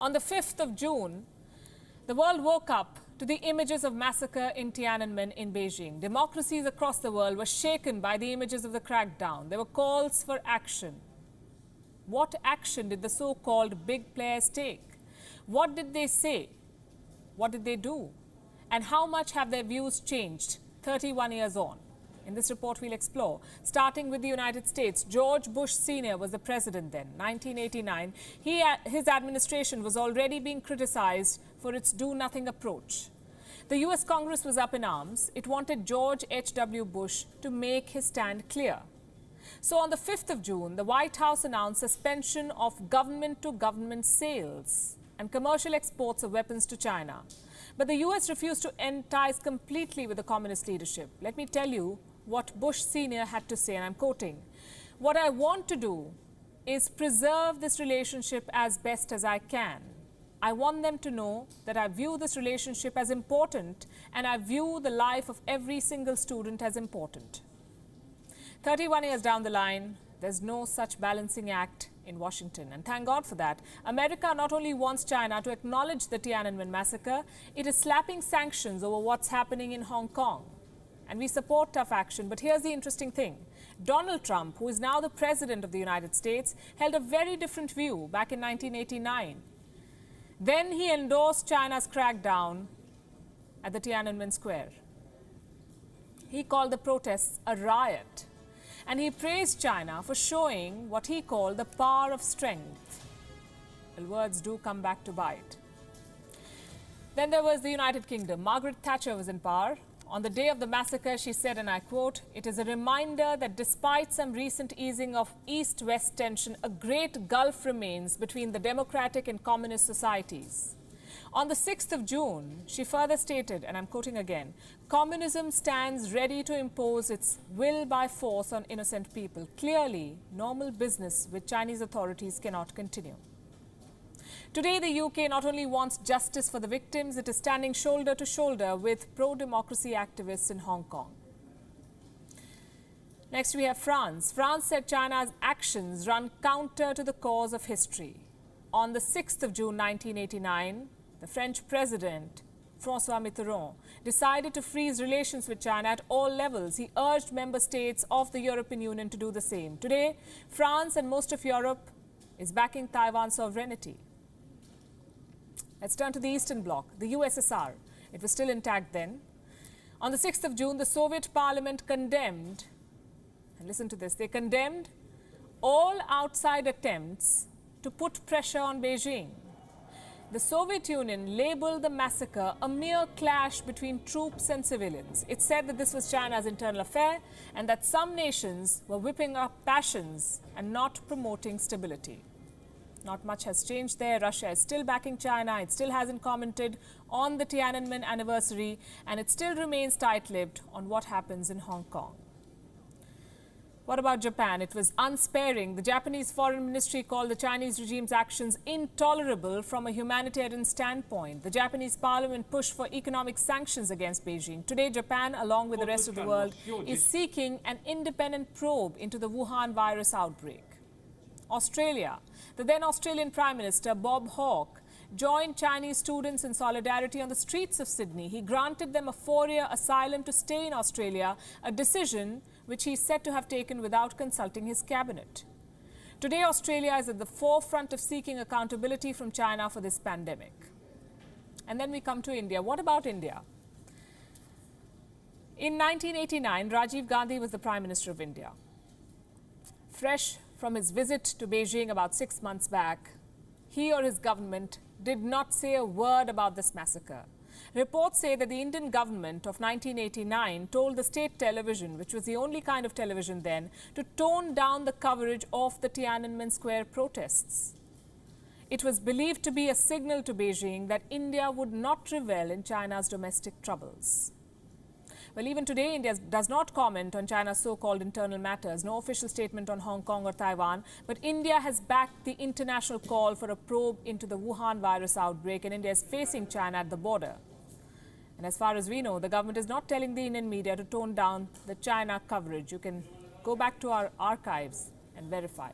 On the 5th of June, the world woke up to the images of massacre in Tiananmen in Beijing. Democracies across the world were shaken by the images of the crackdown. There were calls for action. What action did the so-called big players take? What did they say? What did they do? And how much have their views changed 31 years on? In this report, we'll explore. Starting with the United States, George Bush Sr. was the president then, 1989. His administration was already being criticized for its do-nothing approach. The U.S. Congress was up in arms. It wanted George H.W. Bush to make his stand clear. So on the 5th of June, the White House announced suspension of government-to-government sales and commercial exports of weapons to China. But the U.S. refused to end ties completely with the communist leadership. Let me tell you what Bush Sr. had to say, and I'm quoting, "What I want to do is preserve this relationship as best as I can. I want them to know that I view this relationship as important, and I view the life of every single student as important." 31 years down the line, there's no such balancing act in Washington. And thank God for that. America not only wants China to acknowledge the Tiananmen Massacre, it is slapping sanctions over what's happening in Hong Kong. And we support tough action. But here's the interesting thing. Donald Trump, who is now the president of the United States, held a very different view back in 1989. Then he endorsed China's crackdown at the Tiananmen Square. He called the protests a riot. And he praised China for showing what he called the power of strength. Well, words do come back to bite. Then there was the United Kingdom. Margaret Thatcher was in power. On the day of the massacre, she said, and I quote, "It is a reminder that despite some recent easing of East-West tension, a great gulf remains between the democratic and communist societies." On the 6th of June, she further stated, and I'm quoting again, "Communism stands ready to impose its will by force on innocent people. Clearly, normal business with Chinese authorities cannot continue." Today, the UK not only wants justice for the victims, it is standing shoulder to shoulder with pro-democracy activists in Hong Kong. Next, we have France. France said China's actions run counter to the cause of history. On the 6th of June 1989, the French president, François Mitterrand, decided to freeze relations with China at all levels. He urged member states of the European Union to do the same. Today, France and most of Europe is backing Taiwan's sovereignty. Let's turn to the Eastern Bloc, the USSR. It was still intact then. On the 6th of June, the Soviet parliament condemned, and listen to this, they condemned all outside attempts to put pressure on Beijing. The Soviet Union labeled the massacre a mere clash between troops and civilians. It said that this was China's internal affair and that some nations were whipping up passions and not promoting stability. Not much has changed there. Russia is still backing China. It still hasn't commented on the Tiananmen anniversary, and it still remains tight-lipped on what happens in Hong Kong. What about Japan? It was unsparing. The Japanese Foreign Ministry called the Chinese regime's actions intolerable from a humanitarian standpoint. The Japanese parliament pushed for economic sanctions against Beijing. Today, Japan, along with the rest of the world, is seeking an independent probe into the Wuhan virus outbreak. Australia. The then Australian Prime Minister, Bob Hawke, joined Chinese students in solidarity on the streets of Sydney. He granted them a 4-year asylum to stay in Australia, a decision which he is said to have taken without consulting his cabinet. Today, Australia is at the forefront of seeking accountability from China for this pandemic. And then we come to India. What about India? In 1989, Rajiv Gandhi was the Prime Minister of India. Fresh from his visit to Beijing about 6 months back, he or his government did not say a word about this massacre. Reports say that the Indian government of 1989 told the state television, which was the only kind of television then, to tone down the coverage of the Tiananmen Square protests. It was believed to be a signal to Beijing that India would not revel in China's domestic troubles. Well, even today, India does not comment on China's so-called internal matters. No official statement on Hong Kong or Taiwan. But India has backed the international call for a probe into the Wuhan virus outbreak, and India is facing China at the border. And as far as we know, the government is not telling the Indian media to tone down the China coverage. You can go back to our archives and verify.